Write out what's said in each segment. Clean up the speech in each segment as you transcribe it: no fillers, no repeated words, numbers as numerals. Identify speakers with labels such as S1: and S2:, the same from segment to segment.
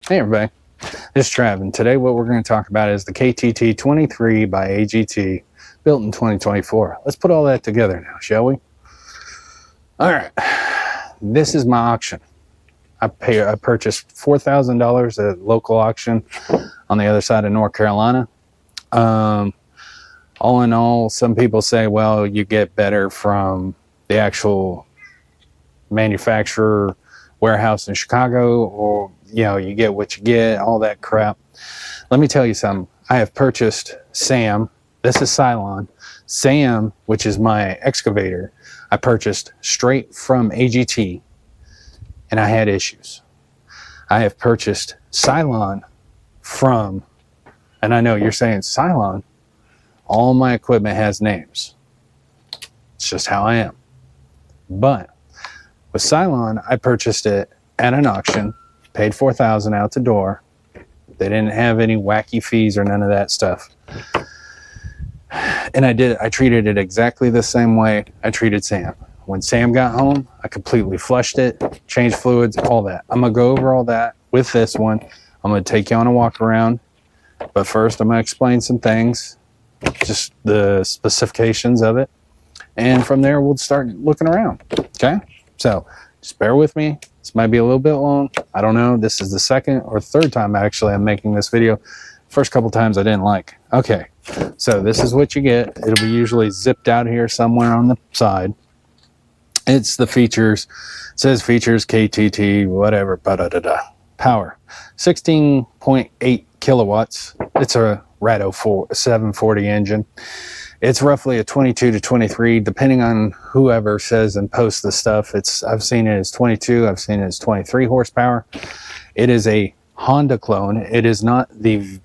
S1: Hey everybody, this is Trav, and today what we're going to talk about is the KTT23 by AGT, built in 2024. Let's put all that together now, shall we? All right, this is my auction. I purchased $4,000 at a local auction on the other side of North Carolina. All in all, some people say, well, you get better from the actual manufacturer warehouse in Chicago, or you get what you get, all that crap. Let me tell you something. I have purchased Sam. This is Cylon. Sam, which is my excavator, I purchased straight from AGT, and I had issues. I have purchased Cylon from, and I know you're saying Cylon, all my equipment has names. It's just how I am. But with Cylon, I purchased it at an auction, paid $4,000 out the door. They didn't have any wacky fees or none of that stuff. And I treated it exactly the same way I treated Sam. When Sam got home, I completely flushed it, changed fluids, all that. I'm going to go over all that with this one. I'm going to take you on a walk around. But first, I'm going to explain some things, just the specifications of it. And from there, we'll start looking around. Okay? So just bear with me. This might be a little bit long. I don't know. This is the second or third time actually I'm making this video. First couple times I didn't like. Okay, so this is what you get. It'll be usually zipped out here somewhere on the side. It's the features. It says features KTT whatever. Power 16.8 kilowatts. It's a Rado 740 engine. It's roughly a 22 to 23, depending on whoever says and posts the stuff. I've seen it as 22, I've seen it as 23 horsepower. It is a Honda clone. It is not the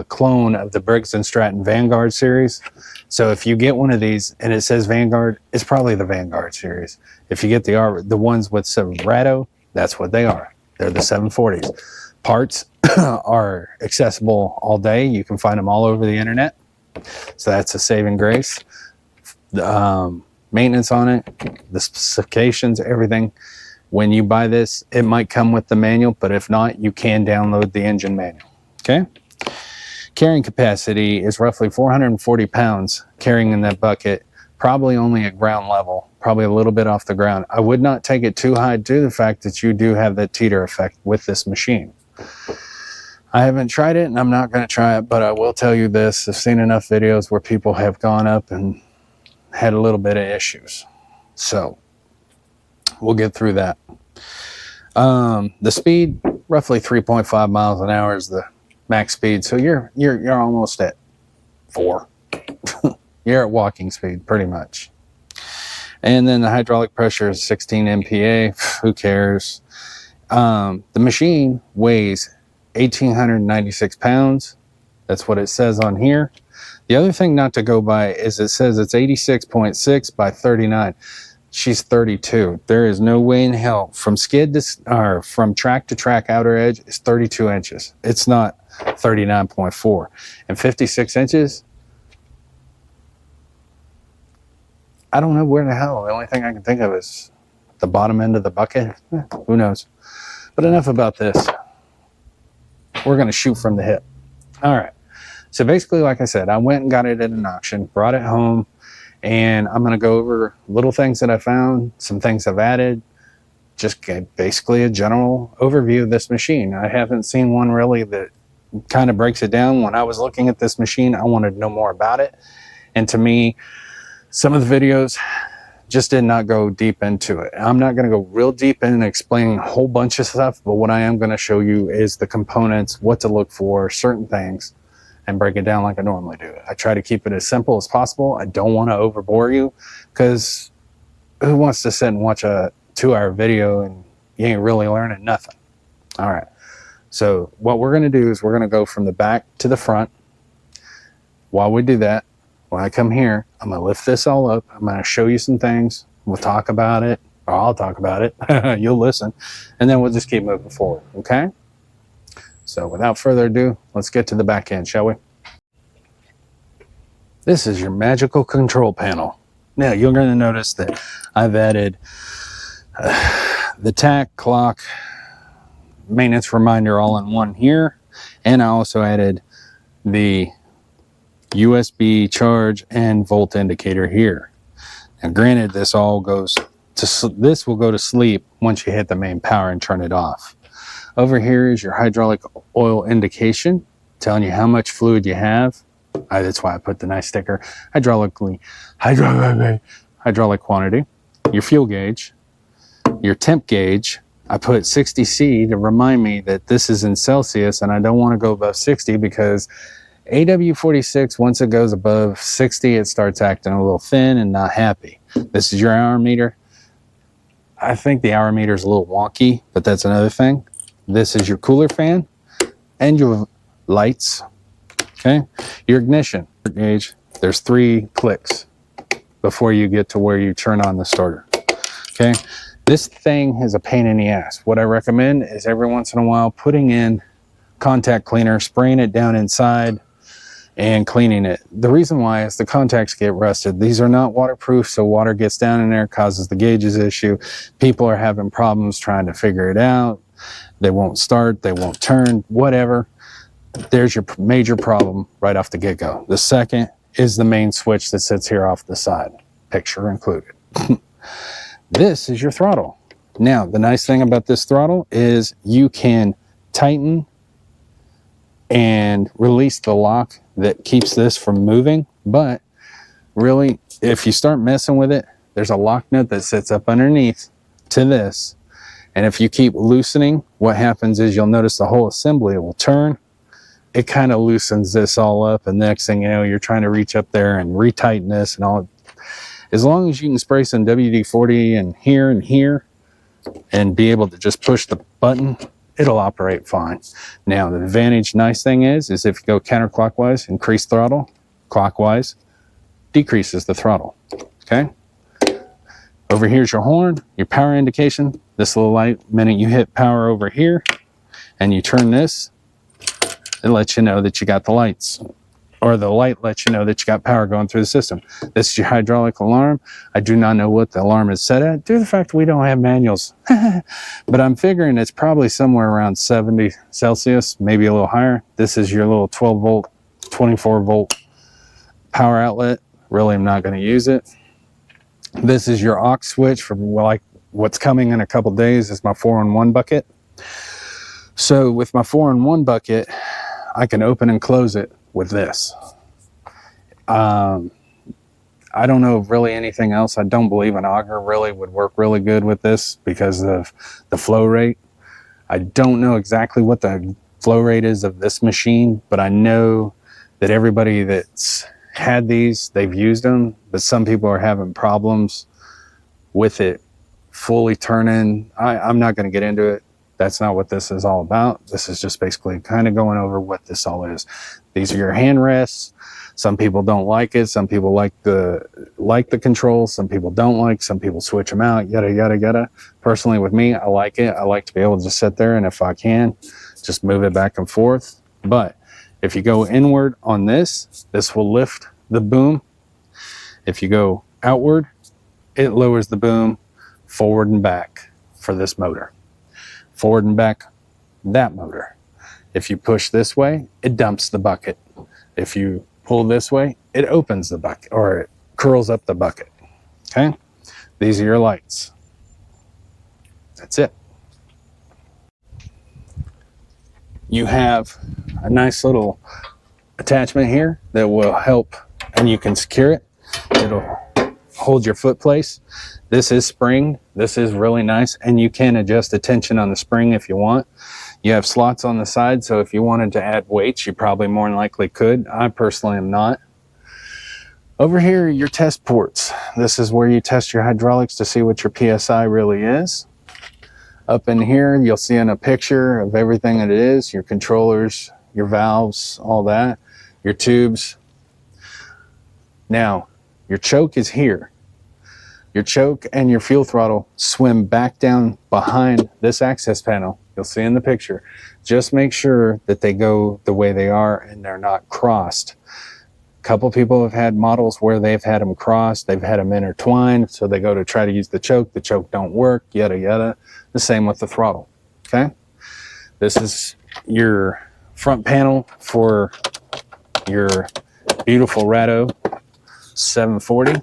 S1: clone of the Briggs & Stratton Vanguard series. So if you get one of these and it says Vanguard, it's probably the Vanguard series. If you get the ones with some Rado, that's what they are. They're the 740s. Parts are accessible all day. You can find them all over the internet. So that's a saving grace. Maintenance on it, the specifications, everything. When you buy this, it might come with the manual, but if not, you can download the engine manual. Okay? Carrying capacity is roughly 440 pounds carrying in that bucket, probably only at ground level, probably a little bit off the ground. I would not take it too high due to the fact that you do have that teeter effect with this machine. I haven't tried it, and I'm not going to try it, but I will tell you this. I've seen enough videos where people have gone up and had a little bit of issues. So we'll get through that. The speed, roughly 3.5 miles an hour is the max speed. So you're almost at 4. You're at walking speed, pretty much. And then the hydraulic pressure is 16 MPa. Who cares? The machine weighs 1,896 pounds. That's what it says on here. The other thing not to go by is it says it's 86.6 by 39. She's 32. There is no way in hell from from track to track outer edge is 32 inches. It's not 39.4. And 56 inches, I don't know where the hell. The only thing I can think of is the bottom end of the bucket. Who knows? But enough about this. We're going to shoot from the hip. All right. So basically, like I said, I went and got it at an auction, brought it home, and I'm going to go over little things that I found, some things I've added, just basically a general overview of this machine. I haven't seen one really that kind of breaks it down. When I was looking at this machine, I wanted to know more about it. And to me, some of the videos just did not go deep into it. I'm not going to go real deep in and explaining a whole bunch of stuff, but what I am going to show you is the components, what to look for, certain things, and break it down like I normally do. I try to keep it as simple as possible. I don't want to overbore you, because who wants to sit and watch a 2-hour video and you ain't really learning nothing? All right. So what we're going to do is we're going to go from the back to the front. While we do that, when I come here, I'm going to lift this all up. I'm going to show you some things. We'll talk about it, or I'll talk about it. You'll listen. And then we'll just keep moving forward, okay? So without further ado, let's get to the back end, shall we? This is your magical control panel. Now, you're going to notice that I've added the tack, clock, maintenance reminder all in one here. And I also added the USB charge and volt indicator here. Now granted, this will go to sleep once you hit the main power and turn it off. Over here is your hydraulic oil indication, telling you how much fluid you have. That's why I put the nice sticker, hydraulic quantity. Your fuel gauge, your temp gauge. I put 60C to remind me that this is in Celsius and I don't want to go above 60 because AW46, once it goes above 60, it starts acting a little thin and not happy. This is your hour meter. I think the hour meter is a little wonky, but that's another thing. This is your cooler fan and your lights. Okay, your ignition gauge. There's 3 clicks before you get to where you turn on the starter. Okay, this thing is a pain in the ass. What I recommend is every once in a while putting in contact cleaner, spraying it down inside and cleaning it. The reason why is the contacts get rusted. These are not waterproof, so water gets down in there, causes the gauges issue. People are having problems trying to figure it out. They won't start, they won't turn, whatever. There's your major problem right off the get-go. The second is the main switch that sits here off the side, picture included. This is your throttle. Now, the nice thing about this throttle is you can tighten and release the lock that keeps this from moving, but really, if you start messing with it, there's a lock nut that sits up underneath to this, and if you keep loosening, what happens is you'll notice the whole assembly will turn. It kind of loosens this all up, and next thing you know, you're trying to reach up there and retighten this and all. As long as you can spray some WD-40 and here and be able to just push the button, it'll operate fine. Now, the advantage, nice thing is if you go counterclockwise, increase throttle, clockwise, decreases the throttle, okay? Over here's your horn, your power indication. This little light, minute you hit power over here and you turn this, it lets you know that you got the lights, or the light lets you know that you got power going through the system. This is your hydraulic alarm. I do not know what the alarm is set at due to the fact we don't have manuals. But I'm figuring it's probably somewhere around 70 Celsius, maybe a little higher. This is your little 12 volt, 24 volt power outlet. Really, I'm not going to use it. This is your aux switch for like what's coming in a couple days is my 4-in-1 bucket. So with my 4-in-1 bucket, I can open and close it with this. I don't know really anything else. I don't believe an auger really would work really good with this because of the flow rate. I don't know exactly what the flow rate is of this machine, but I know that everybody that's had these, they've used them, but some people are having problems with it fully turning. I'm not going to get into it. That's not what this is all about. This is just basically kind of going over what this all is. These are your hand rests. Some people don't like it. Some people like the controls. Some people don't like. Some people switch them out. Yada yada yada. Personally, with me, I like it. I like to be able to just sit there and if I can, just move it back and forth. But if you go inward on this, this will lift the boom. If you go outward, it lowers the boom forward and back for this motor. Forward and back, that motor. If you push this way, it dumps the bucket. If you pull this way, it opens the bucket or it curls up the bucket. Okay? These are your lights. That's it. You have a nice little attachment here that will help, and you can secure it. It'll hold your foot place. This is spring. This is really nice, and you can adjust the tension on the spring if you want. You have slots on the side, so if you wanted to add weights, you probably more than likely could. I personally am not. Over here, your test ports. This is where you test your hydraulics to see what your PSI really is. Up in here, you'll see in a picture of everything that it is, your controllers, your valves, all that, your tubes. Now, your choke is here. Your choke and your fuel throttle swim back down behind this access panel. You'll see in the picture. Just make sure that they go the way they are and they're not crossed. A couple people have had models where they've had them crossed, they've had them intertwined, so they go to try to use the choke don't work, yada yada. The same with the throttle, okay? This is your front panel for your beautiful Rado 740.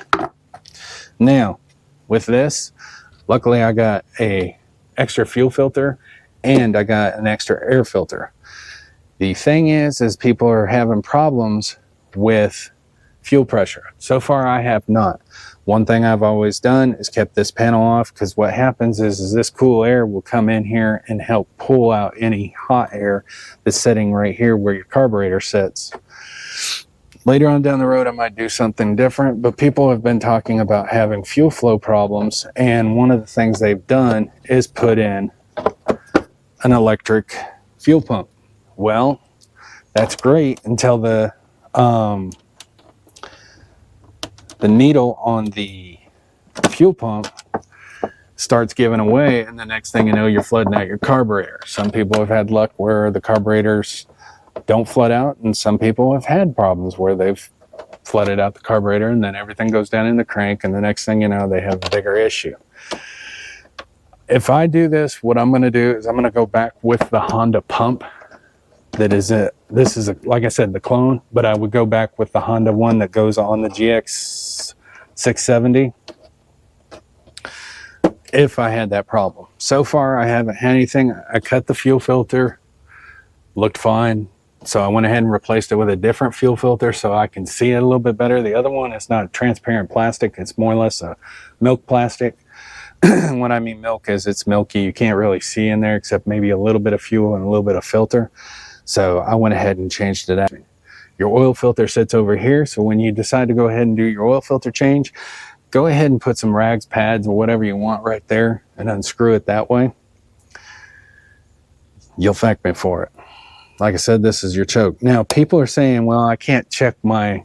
S1: Now, with this, luckily I got a extra fuel filter and I got an extra air filter. The thing is people are having problems with fuel pressure. So far I have not. One thing I've always done is kept this panel off, because what happens is this cool air will come in here and help pull out any hot air that's sitting right here where your carburetor sits. Later on down the road I might do something different, but people have been talking about having fuel flow problems, and one of the things they've done is put in an electric fuel pump. Well, that's great until the needle on the fuel pump starts giving away, and the next thing you know, you're flooding out your carburetor. Some people have had luck where the carburetors don't flood out, and some people have had problems where they've flooded out the carburetor and then everything goes down in the crank, and the next thing you know, they have a bigger issue. If I do this, what I'm going to do is I'm going to go back with the Honda pump. That is it. This is, like I said, the clone, but I would go back with the Honda one that goes on the GX 670 if I had that problem. So far, I haven't had anything. I cut the fuel filter, looked fine. So I went ahead and replaced it with a different fuel filter so I can see it a little bit better. The other one is not transparent plastic. It's more or less a milk plastic. What I mean milk is it's milky. You can't really see in there except maybe a little bit of fuel and a little bit of filter. So I went ahead and changed it out. Your oil filter sits over here. So when you decide to go ahead and do your oil filter change, go ahead and put some rags, pads, or whatever you want right there and unscrew it that way. You'll thank me for it. Like I said, this is your choke. Now, people are saying, well, I can't check my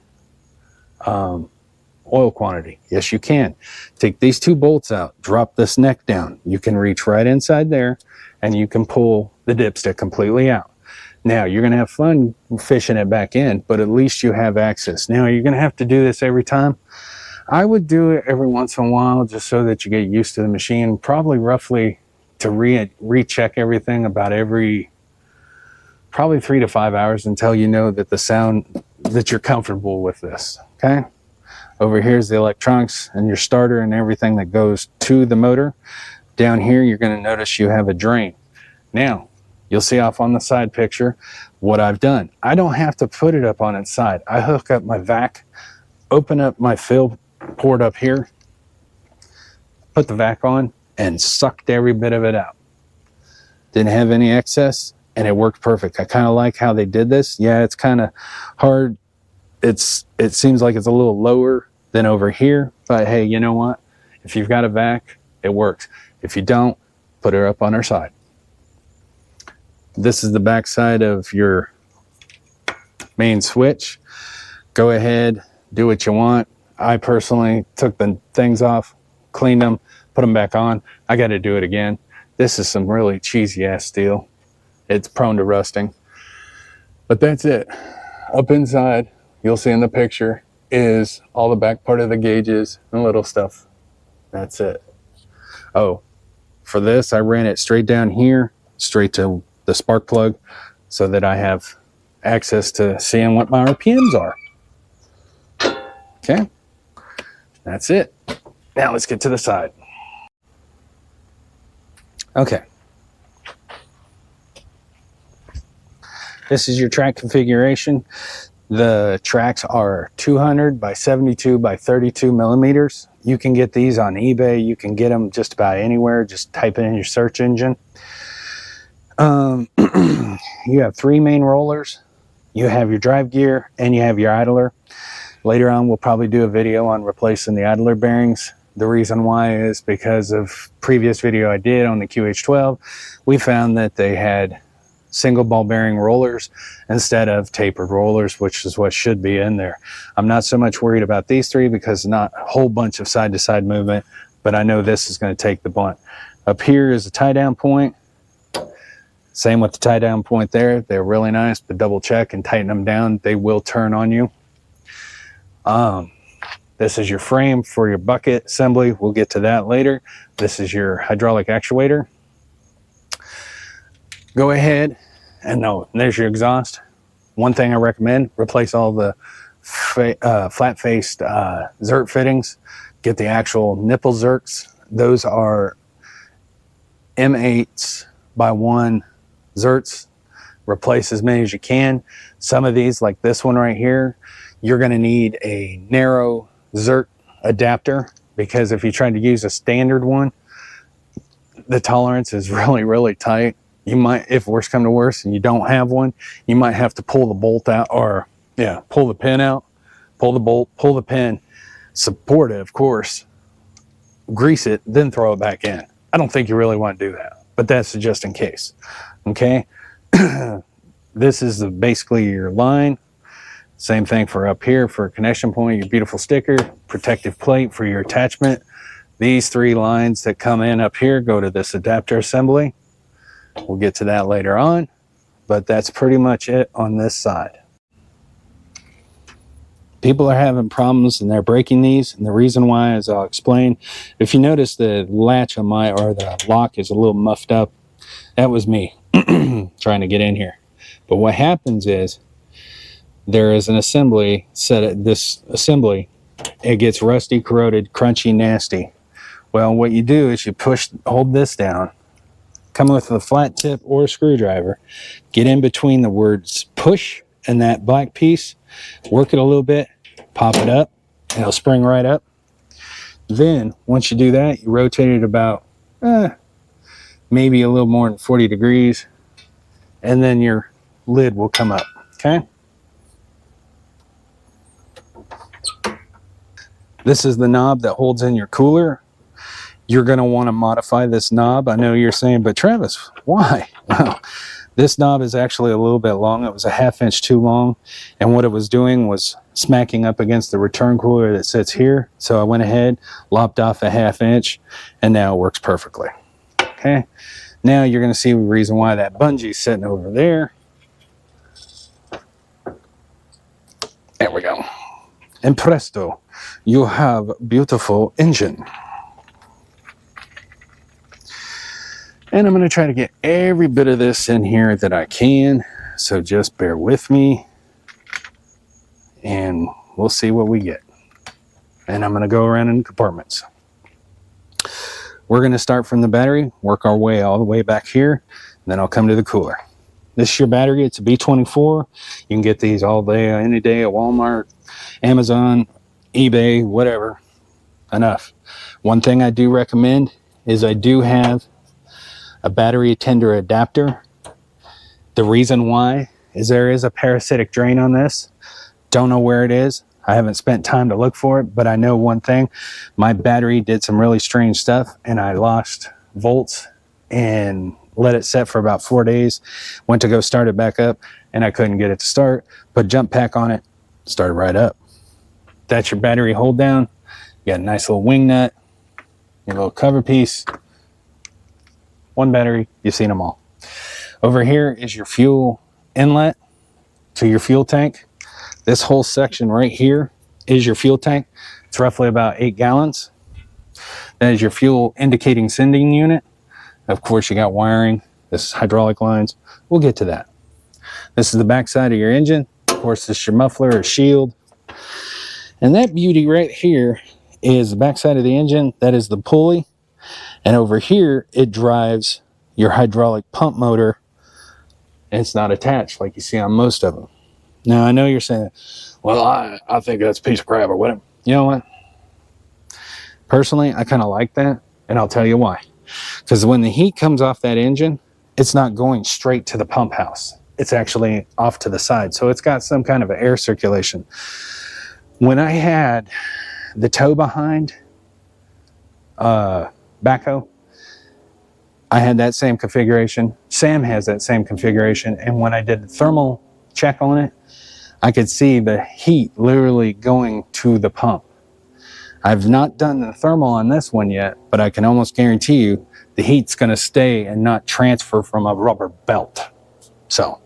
S1: oil quantity. Yes, you can. Take these two bolts out, drop this neck down. You can reach right inside there and you can pull the dipstick completely out. Now, you're going to have fun fishing it back in, but at least you have access. Now, you're going to have to do this every time. I would do it every once in a while just so that you get used to the machine, probably roughly to recheck everything about every probably 3 to 5 hours until you know that the sound, that you're comfortable with this, okay? Over here is the electronics and your starter and everything that goes to the motor. Down here, you're going to notice you have a drain. Now, you'll see off on the side picture what I've done. I don't have to put it up on its side. I hook up my vac, open up my fill port up here, put the vac on, and sucked every bit of it out. Didn't have any excess, and it worked perfect. I kind of like how they did this. Yeah, it's kind of hard. It seems like it's a little lower than over here, but hey, you know what? If you've got a vac, it works. If you don't, put her up on her side. This is the back side of your main switch. Go ahead, do what you want. I personally took the things off, cleaned them, put them back on. I got to do it again. This is some really cheesy ass steel. It's prone to rusting. But that's it. Up inside, you'll see in the picture, is all the back part of the gauges and little stuff. That's it. Oh, for this, I ran it straight down here, straight to the spark plug, so that I have access to seeing what my RPMs are. Okay, that's it. Now let's get to the side. Okay. This is your track configuration. The tracks are 200 by 72 by 32 millimeters. You can get these on eBay. You can get them just about anywhere. Just type it in your search engine. You have 3 main rollers. You have your drive gear and you have your idler. Later on, we'll probably do a video on replacing the idler bearings. The reason why is because of previous video I did on the QH12. We found that they had single ball bearing rollers instead of tapered rollers, which is what should be in there. I'm not so much worried about these 3 because not a whole bunch of side to side movement, but I know this is going to take the blunt. Up here is a tie down point. Same with the tie down point there. They're really nice, but double check and tighten them down. They will turn on you. This is your frame for your bucket assembly. We'll get to that later. This is your hydraulic actuator. go ahead and no, there's your exhaust. One thing I recommend, replace all the flat-faced Zerk fittings. Get the actual nipple Zerks. Those are M8s by 1 Zerks. Replace as many as you can. Some of these, like this one right here, you're going to need a narrow Zerk adapter, because if you try to use a standard one, the tolerance is really, really tight. You might, if worse come to worse and you don't have one, you might have to pull the bolt out, or pull the pin out, pull the bolt, pull the pin, support it, of course, grease it, then throw it back in. I don't think you really want to do that, but that's just in case. Okay. This is basically your line. Same thing for up here for a connection point, your beautiful sticker, protective plate for your attachment. These 3 lines that come in up here go to this adapter assembly. We'll get to that later on, but that's pretty much it on this side. People are having problems and they're breaking these, and the reason why is I'll explain. If you notice the latch on the lock is a little muffed up, that was me trying to get in here. But what happens is there is an assembly this assembly, it gets rusty, corroded, crunchy, nasty. Well, what you do is you hold this down, come with a flat tip or a screwdriver, get in between the words push and that black piece, work it a little bit, pop it up, and it'll spring right up. Then once you do that, you rotate it about maybe a little more than 40 degrees, and then your lid will come up. Okay. This is the knob that holds in your cooler. You're going to want to modify this knob. I know you're saying, but Travis, why? Well, this knob is actually a little bit long. It was a 1/2 inch too long, and what it was doing was smacking up against the return cooler that sits here. So I went ahead, lopped off a 1/2 inch, and now it works perfectly. Okay. Now you're going to see the reason why that bungee's sitting over there. There we go. And presto, you have a beautiful engine. And I'm going to try to get every bit of this in here that I can. So just bear with me and we'll see what we get. And I'm going to go around in compartments. We're going to start from the battery, work our way all the way back here, and then I'll come to the cooler. This is your battery. It's a B24. You can get these all day, any day at Walmart, Amazon, eBay, whatever. Enough. One thing I do recommend is I do have a battery tender adapter. The reason why is there is a parasitic drain on this. Don't know where it is. I haven't spent time to look for it, but I know one thing. My battery did some really strange stuff and I lost volts and let it set for about 4 days. Went to go start it back up and I couldn't get it to start. Put jump pack on it, started right up. That's your battery hold down. You got a nice little wing nut, your little cover piece. One battery, you've seen them all. Over here is your fuel inlet to your fuel tank. This whole section right here is your fuel tank. It's roughly about 8 gallons. That is your fuel indicating sending unit. Of course, you got wiring. This is hydraulic lines. We'll get to that. This is the back side of your engine. Of course, this is your muffler or shield. And that beauty right here is the back side of the engine. That is the pulley. And over here, it drives your hydraulic pump motor. And it's not attached like you see on most of them. Now, I know you're saying, well, I think that's a piece of crap or whatever. You know what? Personally, I kind of like that, and I'll tell you why. Because when the heat comes off that engine, it's not going straight to the pump house. It's actually off to the side, so it's got some kind of air circulation. When I had the tow behind backhoe, I had that same configuration. Sam has that same configuration, and when I did the thermal check on it, I could see the heat literally going to the pump. I've not done the thermal on this one yet, but I can almost guarantee you the heat's going to stay and not transfer from a rubber belt. So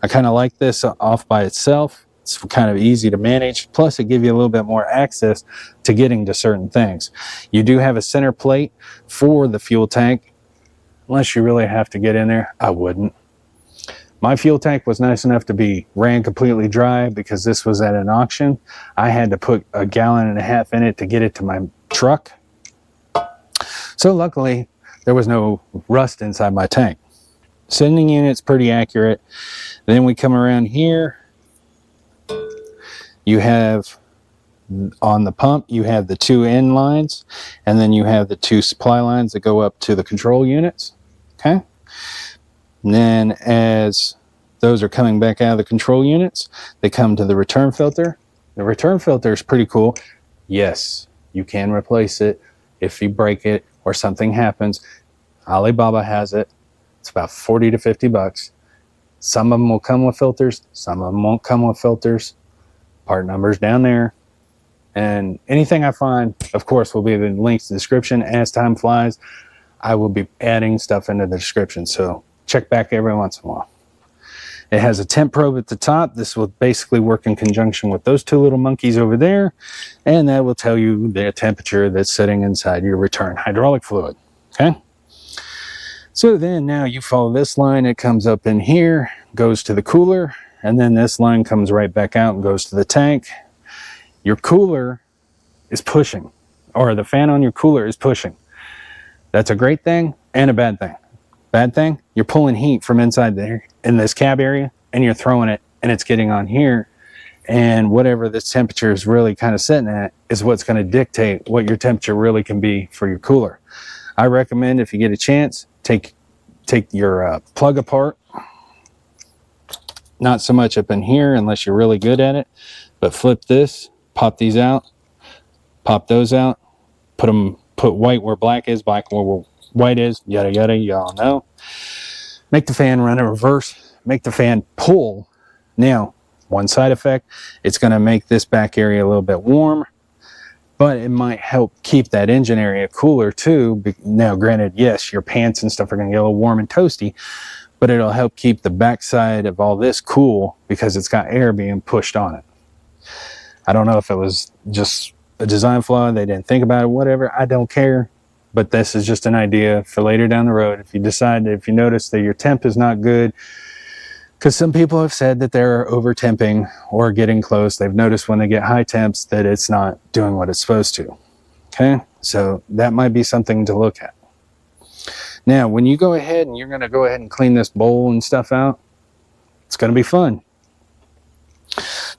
S1: I kind of like this off by itself. It's kind of easy to manage. Plus it gives you a little bit more access to getting to certain things. You do have a center plate for the fuel tank. Unless you really have to get in there, I wouldn't. My fuel tank was nice enough to be ran completely dry because this was at an auction. I had to put 1.5 gallons in it to get it to my truck. So luckily, there was no rust inside my tank. Sending unit's pretty accurate. Then we come around here. You have, on the pump, you have the 2 end lines, and then you have the 2 supply lines that go up to the control units. Okay. And then as those are coming back out of the control units, they come to the return filter. The return filter is pretty cool. Yes, you can replace it if you break it or something happens. Alibaba has it. It's about 40 to 50 bucks. Some of them will come with filters. Some of them won't come with filters. Part numbers down there. And anything I find, of course, will be in the links in the description. As time flies, I will be adding stuff into the description. So check back every once in a while. It has a temp probe at the top. This will basically work in conjunction with those 2 little monkeys over there. And that will tell you the temperature that's sitting inside your return hydraulic fluid. Okay. So then now you follow this line. It comes up in here, goes to the cooler. And then this line comes right back out and goes to the tank. Your cooler is pushing, or the fan on your cooler is pushing. That's a great thing and a bad thing. Bad thing, you're pulling heat from inside there in this cab area, and you're throwing it, and it's getting on here. And whatever this temperature is really kind of sitting at is what's going to dictate what your temperature really can be for your cooler. I recommend, if you get a chance, take your plug apart. Not so much up in here unless you're really good at it, but flip this, pop these out, pop those out, put white where black is, black where white is, yada yada, y'all know. Make the fan run in reverse, make the fan pull. Now, one side effect, it's going to make this back area a little bit warm, but it might help keep that engine area cooler too. Now, granted, yes, your pants and stuff are going to get a little warm and toasty, but it'll help keep the backside of all this cool because it's got air being pushed on it. I don't know if it was just a design flaw, they didn't think about it, whatever, I don't care. But this is just an idea for later down the road. If you notice that your temp is not good, because some people have said that they're over temping or getting close. They've noticed when they get high temps that it's not doing what it's supposed to. Okay, so that might be something to look at. Now, when you go ahead and you're going to go ahead and clean this bowl and stuff out, it's going to be fun.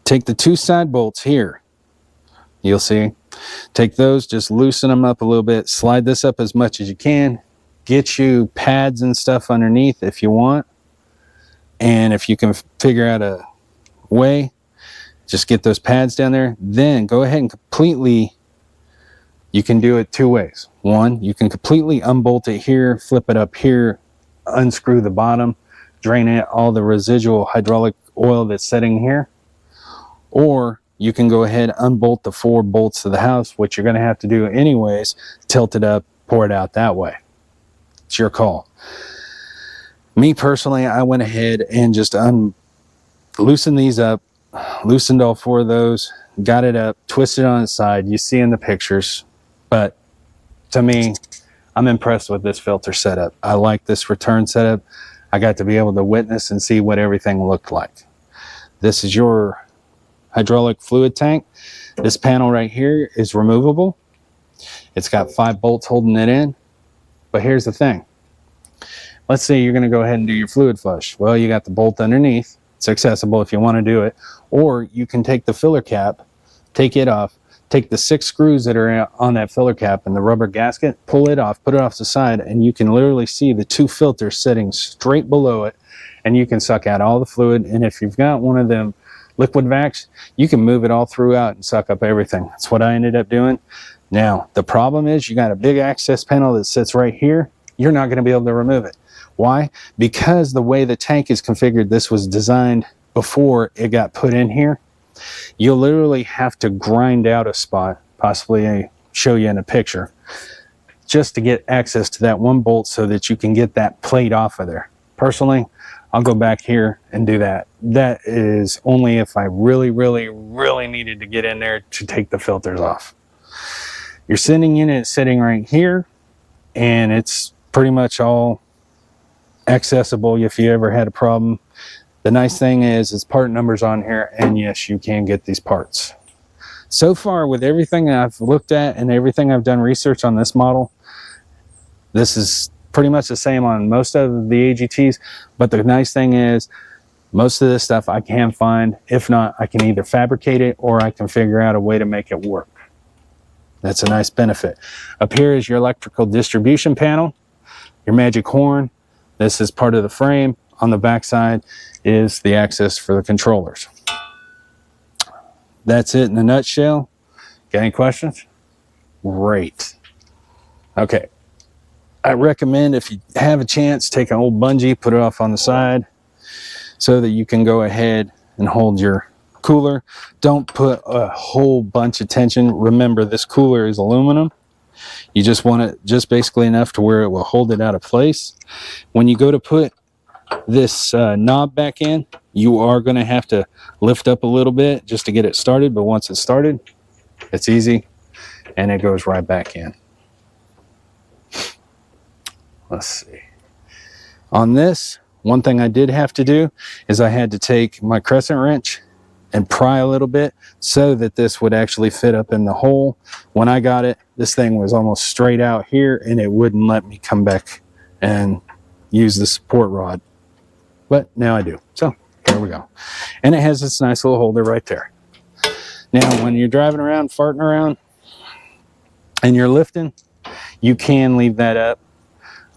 S1: Take the 2 side bolts here. You'll see. Take those, just loosen them up a little bit. Slide this up as much as you can. Get you pads and stuff underneath if you want. And if you can figure out a way, just get those pads down there. Then go ahead and completely, you can do it 2 ways. One, you can completely unbolt it here, flip it up here, unscrew the bottom, drain out all the residual hydraulic oil that's sitting here. Or you can go ahead, unbolt the 4 bolts of the house, which you're going to have to do anyways, tilt it up, pour it out that way. It's your call. Me personally, I went ahead and just loosened these up, loosened all 4 of those, got it up, twisted on its side. You see in the pictures, but to me, I'm impressed with this filter setup. I like this return setup. I got to be able to witness and see what everything looked like. This is your hydraulic fluid tank. This panel right here is removable. It's got 5 bolts holding it in. But here's the thing. Let's say you're going to go ahead and do your fluid flush. Well, you got the bolt underneath. It's accessible if you want to do it. Or you can take the filler cap, take it off, take the 6 screws that are on that filler cap and the rubber gasket, pull it off, put it off the side, and you can literally see the 2 filters sitting straight below it, and you can suck out all the fluid. And if you've got one of them liquid vacs, you can move it all throughout and suck up everything. That's what I ended up doing. Now, the problem is you got a big access panel that sits right here. You're not going to be able to remove it. Why? Because the way the tank is configured, this was designed before it got put in here. You'll literally have to grind out a spot, possibly show you in a picture, just to get access to that 1 bolt so that you can get that plate off of there. Personally, I'll go back here and do that. That is only if I really, really, really needed to get in there to take the filters off. Your sending unit is sitting right here, and it's pretty much all accessible if you ever had a problem. The nice thing is part numbers on here, and yes, you can get these parts. So far, with everything I've looked at and everything I've done research on this model, this is pretty much the same on most of the AGTs, but the nice thing is most of this stuff I can find. If not, I can either fabricate it or I can figure out a way to make it work. That's a nice benefit. Up here is your electrical distribution panel, your magic horn. This is part of the frame. On the back side is the access for the controllers. That's it in a nutshell. Got any questions? Great. Okay. I recommend, if you have a chance, take an old bungee, put it off on the side so that you can go ahead and hold your cooler. Don't put a whole bunch of tension. Remember, this cooler is aluminum. You just want it just basically enough to where it will hold it out of place. When you go to put this knob back in, you are going to have to lift up a little bit just to get it started, but once it's started, it's easy and it goes right back in. Let's see. On this, one thing I did have to do is I had to take my crescent wrench and pry a little bit so that this would actually fit up in the hole. When I got it, this thing was almost straight out here and it wouldn't let me come back and use the support rod. But now I do. So there we go. And it has this nice little holder right there. Now, when you're driving around, farting around, and you're lifting, you can leave that up.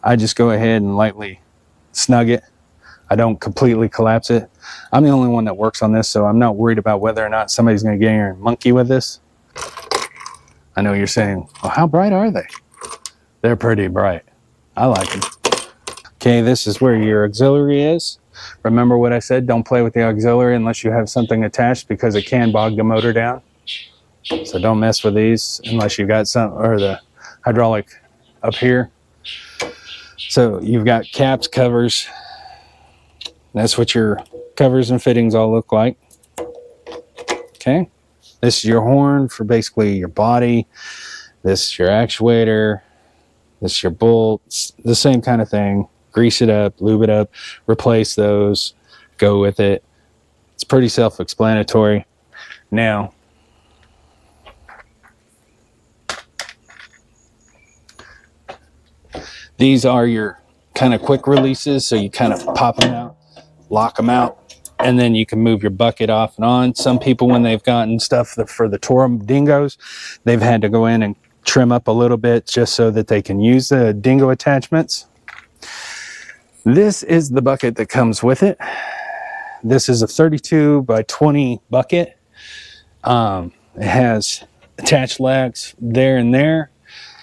S1: I just go ahead and lightly snug it. I don't completely collapse it. I'm the only one that works on this, so I'm not worried about whether or not somebody's going to get in here and monkey with this. I know you're saying, well, how bright are they? They're pretty bright. I like them. Okay, this is where your auxiliary is. Remember what I said, don't play with the auxiliary unless you have something attached because it can bog the motor down. So don't mess with these unless you've got some, or the hydraulic up here. So you've got caps, covers. That's what your covers and fittings all look like. Okay. This is your horn for basically your body. This is your actuator. This is your bolts. The same kind of thing. Grease it up, lube it up, replace those, go with it. It's pretty self-explanatory. Now, these are your kind of quick releases, so you kind of pop them out, lock them out, and then you can move your bucket off and on. Some people, when they've gotten stuff for the Toro Dingos, they've had to go in and trim up a little bit just so that they can use the dingo attachments. This is the bucket that comes with it. This is a 32 by 20 bucket. It has attached legs there and there.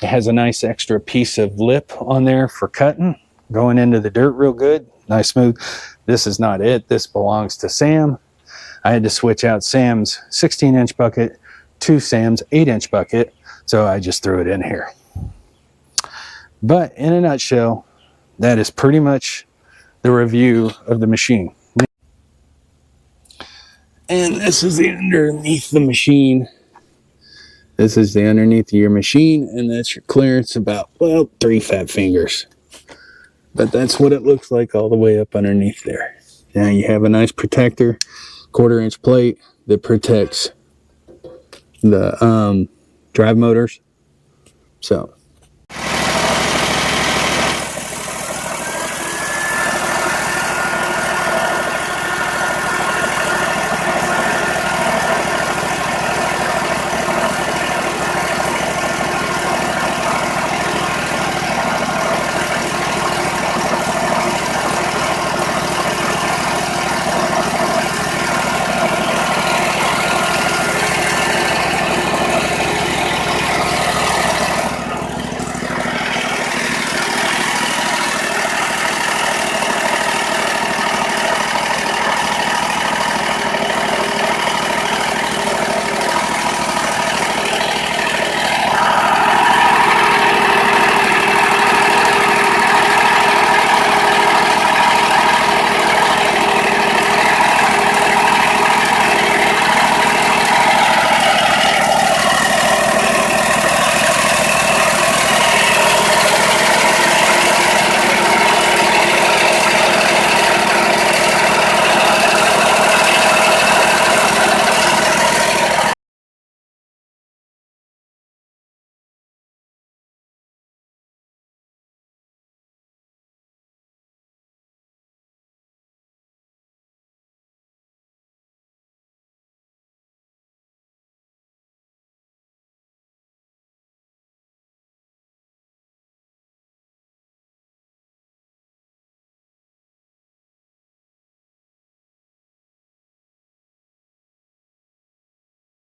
S1: It has a nice extra piece of lip on there for cutting, going into the dirt real good, nice smooth. This is not it. This belongs to Sam. I had to switch out Sam's 16-inch bucket to Sam's 8-inch bucket, so I just threw it in here. But in a nutshell, that is pretty much the review of the machine. And this is the underneath the machine. This is the underneath of your machine, and that's your clearance about, well, 3 fat fingers. But that's what it looks like all the way up underneath there. Now you have a nice protector, 1/4-inch plate that protects the drive motors. So